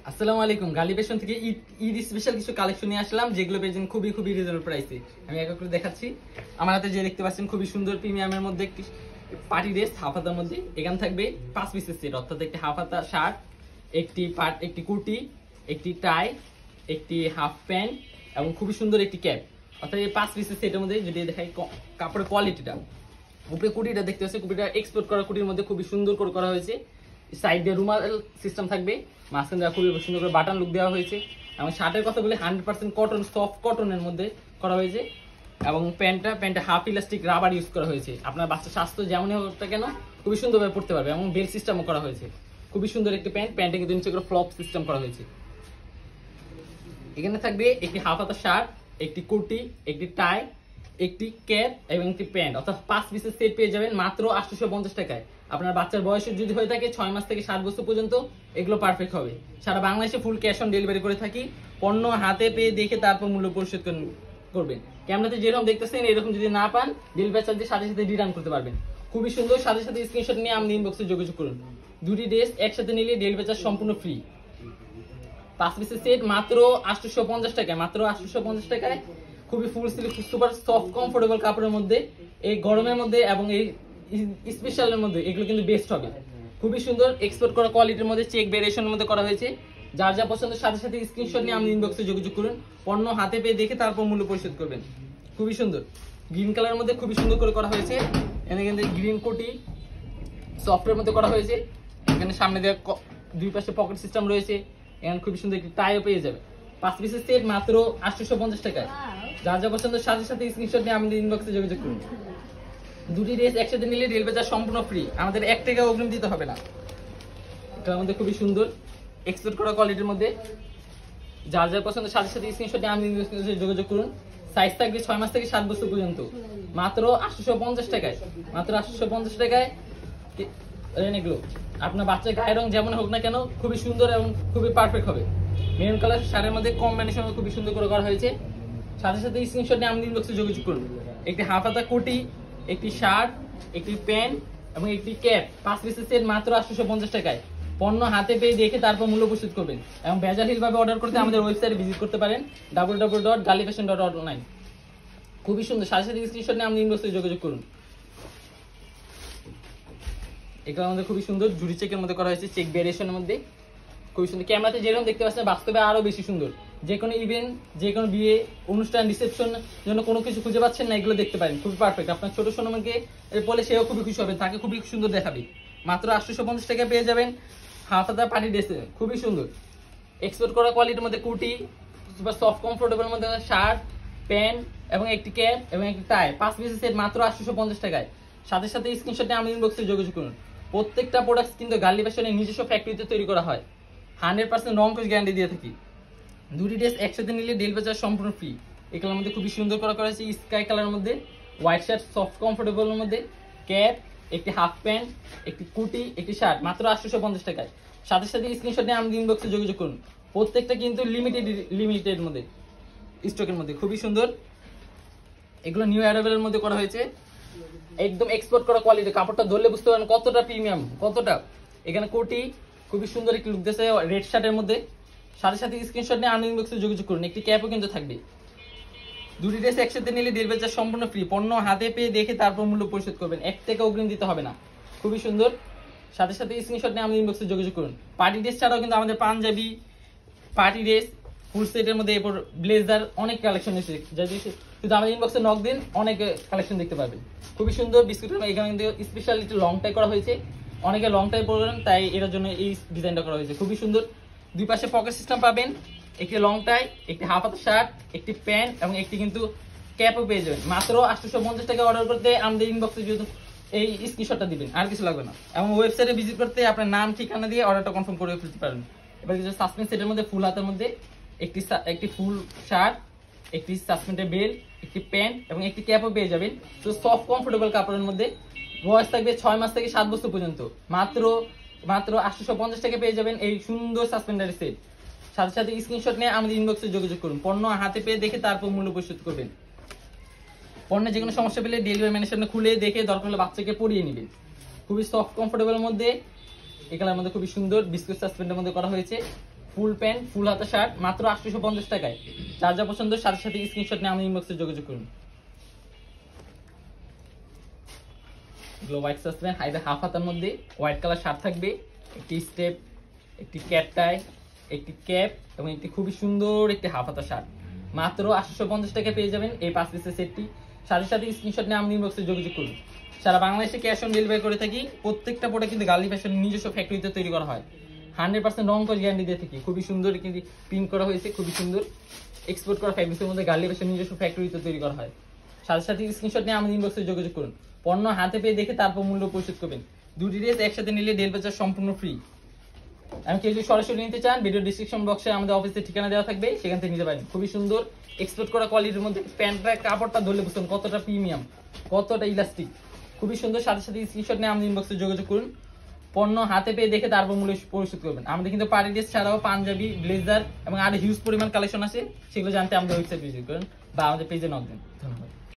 আসসালামু আলাইকুম। গালি ফ্যাশন থেকে ঈদ স্পেশাল কিছু কালেকশন নিয়ে আসলাম, যেগুলো পেয়েছেন খুবই খুবই রিজনেবল প্রাইসে। আমি এক এক করে দেখাচ্ছি। আমার হাতে যে দেখতে পাচ্ছেন খুবই সুন্দর প্রিমিয়ামের মধ্যে একটি পার্টি ড্রেস, হাফ হাতার মধ্যে। এখানে থাকবে 5 পিসের সেট, অর্থাৎ একটি হাফ হাতা শার্ট, একটি কুর্তি, একটি টাই, একটি হাফ প্যান্ট এবং খুবই সুন্দর একটি ক্যাপ। অর্থাৎ এই 5 পিসের সেটের মধ্যে যদি দেখাই কাপড়ের কোয়ালিটিটা, উপরে কুটিটা দেখতে পাচ্ছি, কুটিটা এক্সপোর্ট করা কুটির মধ্যে খুবই সুন্দর করে করা হয়েছে। সাইড দিয়ে রুমাল সিস্টেম থাকবে, মাঝখান দেওয়া খুবই সুন্দর করে বাটন লুক দেওয়া হয়েছে। এবং শার্টের কথা বলে 100% কটন, সফট কটনের মধ্যে করা হয়েছে। এবং প্যান্টটা হাফ ইলাস্টিক রাবার ইউজ করা হয়েছে। আপনার বাচ্চার স্বাস্থ্য যেমনই হোক না কেন খুবই সুন্দরভাবে পড়তে পারবে, এবং বেল্ট সিস্টেমও করা হয়েছে। খুবই সুন্দর একটি প্যান্টে কিন্তু নিচে করে ফ্লপ সিস্টেম করা হয়েছে। এখানে থাকবে একটি হাফ হাতা শার্ট, একটি কুর্তি, একটি টাই, একটি ক্যাপ এবং একটি প্যান্ট, অর্থাৎ 5 পিসের সেট পেয়ে যাবেন মাত্র 850 টাকায়। আপনার বাচ্চার বয়স যদি হয়ে থাকে 6 মাস থেকে 7 বছর পর্যন্ত, এগুলো পারফেক্ট হবে। সারা বাংলাদেশে ফুল ক্যাশ অন ডেলিভারি করে থাকি। পণ্য হাতে পেয়ে দেখে তারপর মূল্য পরিশোধ করবেন। ক্যামেরাতে যেরকম দেখতেছেন এরকম যদি না পান, ডেলিভারি চার্জের সাথে সাথে রিটার্ন করতে পারবেন। খুবই সুন্দর, সাথে সাথে স্ক্রিনশট নিয়ে আমাদের ইনবক্সে যোগাযোগ করুন। দুটি ড্রেস একসাথে নিলে ডেলিভারি চার্জ সম্পূর্ণ ফ্রি। 5 পিসের সেট মাত্র 850 টাকায়, মাত্র 850 টাকায়। খুবই ফুল সিল্ক, সুপার সফট কমফোর্টেবল কাপড়ের মধ্যে, এই গরমের মধ্যে এবং এই স্পেশালের মধ্যে এগুলো কিন্তু বেস্ট হবে। খুবই সুন্দর এক্সপোর্ট করা কোয়ালিটির মধ্যে, চেক ভেরিয়েশনের মধ্যে করা হয়েছে। যার যা পছন্দের সাথে সাথে স্ক্রিনশট নিয়ে আমাদের ইনবক্সে যোগাযোগ করুন। পণ্য হাতে পেয়ে দেখে তারপর মূল্য পরিশোধ করবেন। খুবই সুন্দর গ্রিন কালারের মধ্যে খুবই সুন্দর করে করা হয়েছে। এখানে কিন্তু গ্রিন কোটি সফটের মধ্যে করা হয়েছে। এখানে সামনে দিয়ে দুই পাশে পকেট সিস্টেম রয়েছে। এখানে খুবই সুন্দর একটি টাইও পেয়ে যাবে। 5 পিসের সেট মাত্র 850 টাকায়। যার যা পছন্দের সাথে সাথে স্ক্রিনশট নিয়ে আমাদের ইনবক্সে যোগাযোগ করুন। দুটি ড্রেস একসাথে নিলে ডেলিভারি চার্জ সম্পূর্ণ ফ্রি, আমাদের 1 টাকা অগ্রিম দিতে হবে না। এটার মধ্যে খুবই সুন্দর এক্সপোর্ট করা কোয়ালিটির মধ্যে। যার যা পছন্দের সাথে সাথে স্ক্রিনশট নিয়ে আমাদের ইনবক্সে যোগাযোগ করুন। সাইজ থাকবে 6 মাস থেকে 7 বছর পর্যন্ত, মাত্র 850 টাকায়। মাত্র 850 টাকায় এগুলো আপনার বাচ্চার গায়ের রং যেমন হোক না কেন খুবই সুন্দর এবং খুবই পারফেক্ট হবে। মেরুন কালার শাড়ির মধ্যে কম্বিনেশন খুবই সুন্দর করে করা হয়েছে। সাথে সাথে স্ক্রিনশট নিয়ে আমাদের ইনবক্সে যোগাযোগ করুন। একটি হাফ হাতা কোটি, একটি শার্ট, একটি প্যান্ট এবং একটি ক্যাপ, 5 পিসের সেট মাত্র 850 টাকায়। পণ্য হাতে পেয়ে দেখে তারপর মূল্য পরিশোধ করবেন। এবং ভেজালহীন ভাবে অর্ডার করতে আমাদের ওয়েবসাইটে ভিজিট করতে পারেন www.galifashion.online। খুবই সুন্দর, সাথে সাথে স্ক্রিনশট নিয়ে আমাদের ইনবক্সে যোগাযোগ করুন। এগুলো আমাদের খুবই সুন্দর জুড়ি চেকের মধ্যে করা হয়েছে, চেক ভেরিয়েশনের মধ্যে খুবই সুন্দর। ক্যামেরাতে যেরকম দেখতে পাচ্ছেন বাস্তবে আরো বেশি সুন্দর। যে কোনো ইভেন্ট, যে কোনো বিয়ে অনুষ্ঠান, রিসেপশন জন্য কোনো কিছু খুঁজে পাচ্ছেন না, এগুলো দেখতে পারেন। খুবই পারফেক্ট। আপনার ছোট সোনামাকে বলে সেও খুবই খুশি হবে, তাকে খুবই সুন্দর দেখাবে। মাত্র 850 টাকায় পেয়ে যাবেন হাফ হাতা পার্টি ড্রেস, খুবই সুন্দর এক্সপোর্ট করা কোয়ালিটির মধ্যে কুর্তি, সুপার সফট কমফোর্টেবল মধ্যে শার্ট, প্যান্ট এবং একটি ক্যাপ এবং একটি টাই, 5 পিসের সেট মাত্র 850 টাকায়। সাথে সাথে স্ক্রিনশট নিয়ে আমাদের ইনবক্সে যোগাযোগ করুন। প্রত্যেকটা প্রোডাক্ট কিন্তু গার্লি ফ্যাশনের নিজস্ব ফ্যাক্টরিতে তৈরি করা হয়। 100% রং কোশ গ্যারান্টি দিয়ে থাকি। দুটি ড্রেস একসাথে নিলে ডেলিভারি চার্জ সম্পূর্ণ ফ্রি। এগুলোর মধ্যে খুবই সুন্দর করা হয়েছে স্কাই কালারের মধ্যে, হোয়াইট শার্ট সফট কমফোর্টেবলের মধ্যে, ক্যাপ, একটি হাফ প্যান্ট, একটি কুর্তি, একটি শার্ট, মাত্র 850 টাকায়। সাথে সাথে স্ক্রিনশট নিয়ে আমাদের ইনবক্সে যোগাযোগ করুন। প্রত্যেকটা কিন্তু লিমিটেড মধ্যে স্টকের মধ্যে খুবই সুন্দর। এগুলো নিউ অ্যারাইভেলের মধ্যে করা হয়েছে, একদম এক্সপোর্ট করা কোয়ালিটি। কাপড়টা ধরলে বুঝতে পারেন কতটা প্রিমিয়াম, কতটা। এখানে কোটি খুবই সুন্দর একটি লুক দিয়েছে রেড শার্টের মধ্যে। সাথে সাথে স্ক্রিনশট নিয়ে আমাদের ইনবক্সে যোগাযোগ করুন। একটি ক্যাপও কিন্তু থাকবে। দুটি ড্রেস একসাথে নিলে ডেলিভারি চার্জ সম্পূর্ণ ফ্রি। পণ্য হাতে পেয়ে দেখে তারপর মূল্য পরিশোধ করবেন, 1 টাকা অগ্রিম দিতে হবে না। খুবই সুন্দর, সাথে সাথে স্ক্রিনশট নিয়ে আমাদের ইনবক্সে যোগাযোগ করুন। পার্টি ড্রেস ছাড়াও কিন্তু আমাদের পাঞ্জাবি, পার্টি ড্রেস, ফুল সেটের মধ্যে এরপর ব্লেজার অনেক কালেকশন এসেছে। যদি শুধু আমাদের ইনবক্সে নক দিন অনেক কালেকশন দেখতে পাবেন। খুবই সুন্দর বিস্কুটের, এখানে কিন্তু স্পেশাল একটু লং টাই করা হয়েছে। অনেকে লং টাই পরবেন, তাই এটার জন্য এই ডিজাইনটা করা হয়েছে। খুবই সুন্দর, দুই পাশে পকেট সিস্টেম পাবেন। একটি লং টাই, একটি হাফ হাতা শার্ট, একটি প্যান্ট এবং একটি কিন্তু ক্যাপও পেয়ে যাবেন। মাত্র 850 টাকা অর্ডার করতে আমাদের ইনবক্সে যেহেতু এই স্ক্রিনশটটা দিবেন, আর কিছু লাগবে না। এবং ওয়েবসাইটে ভিজিট করতে আপনার নাম ঠিকানা দিয়ে অর্ডারটা কনফার্ম করে ফেলতে পারেন। এবার কিছু সাসপেন্স সেটের মধ্যে ফুল হাতের মধ্যে একটি ফুল শার্ট, একটি সাসপেন্ডের বেল্ট, একটি প্যান্ট এবং একটি ক্যাপও পেয়ে যাবেন। তো সফট কমফোর্টেবল কাপড়ের মধ্যে, বয়স থাকবে 6 মাস থেকে 7 বছর পর্যন্ত। মাত্র 850 টাকা পেয়ে যাবেন এই সুন্দর সাসপেন্ডার সেট। সাথে সাথে স্ক্রিনশট নিয়ে আমাদের ইনবক্সে যোগাযোগ করুন। পণ্য হাতে পেয়ে দেখে তারপর মূল্য পরিশোধ করবেন। পণ্যের যে কোনো সমস্যা পেলে ডেলিভারি ম্যানের সামনে খুলে দেখে দরকার হলে বাচ্চাকে পরিয়ে নেবেন। খুবই সফট কমফোর্টেবলের মধ্যে, এই কালার মধ্যে খুবই সুন্দর বিস্কুট সাসপেন্ডের মধ্যে করা হয়েছে। ফুল প্যান্ট, ফুল হাতা শার্ট মাত্র 850 টাকায়। যার যা পছন্দ সাথে সাথে স্ক্রিনশট নিয়ে আমাদের ইনবক্সে যোগাযোগ করুন। হোয়াইট সাসপেন হাইডে হাফ হাতার মধ্যে হোয়াইট কালার শার্ট থাকবে, একটি স্টেপ, একটি ক্যাট টাই, একটি ক্যাপ এবং একটি খুবই সুন্দর একটি হাফ হাতা শার্ট মাত্র 850 টাকায় পেয়ে যাবেন এই 5 পিসের সেটটি। সাথে সাথে স্ক্রিনশট নিয়ে আমাদের ইনবক্সে যোগাযোগ করুন। সারা বাংলাদেশে ক্যাশ অন ডেলিভারি করে থাকি। প্রত্যেকটা প্রোডাক্ট কিন্তু গার্লি ফ্যাশন নিজস্ব ফ্যাক্টরিতে তৈরি করা হয়। 100% রং কস গ্যারান্টি দিয়ে থাকি। খুবই সুন্দর কিন্তু প্রিন্ট করা হয়েছে, খুবই সুন্দর এক্সপোর্ট করা ফ্যাব্রিক্সের মধ্যে গার্লি ফ্যাশন নিজস্ব ফ্যাক্টরিতে তৈরি করা হয়। সাথে সাথে স্ক্রিনশট নিয়ে আমাদের ইনবক্সে যোগাযোগ করুন। পণ্য হাতে পেয়ে দেখে তারপর মূল্য পরিশোধ করবেন। দুটি ড্রেস একসাথে নিলে ডেলিভারি চার্জ সম্পূর্ণ ফ্রি। আমি কেউ যদি সরাসরি নিতে চান ভিডিও ডিসক্রিপশন বক্সে আমাদের অফিসের ঠিকানা দেওয়া থাকবে, সেখান থেকে নিতে পারেন। খুবই সুন্দর এক্সপোর্ট করা কোয়ালিটির মধ্যে প্যান্টটা কাপড়টা ধরলে বুঝুন কতটা প্রিমিয়াম, কতটা ইলাস্টিক, খুবই সুন্দর। সাথে সাথে স্ক্রিনশট নিয়ে আমাদের ইনবক্সে যোগাযোগ করুন। পণ্য হাতে পেয়ে দেখে তারপর মূল্য পরিশোধ করবেন। আমাদের কিন্তু পার্টি ড্রেস ছাড়াও পাঞ্জাবি, ব্লেজার এবং আরো হিউজ পরিমাণ কালেকশন আছে। সেগুলো জানতে আমাদের ওয়েবসাইট ভিজিট করুন বা আমাদের পেজে নক দিন। ধন্যবাদ।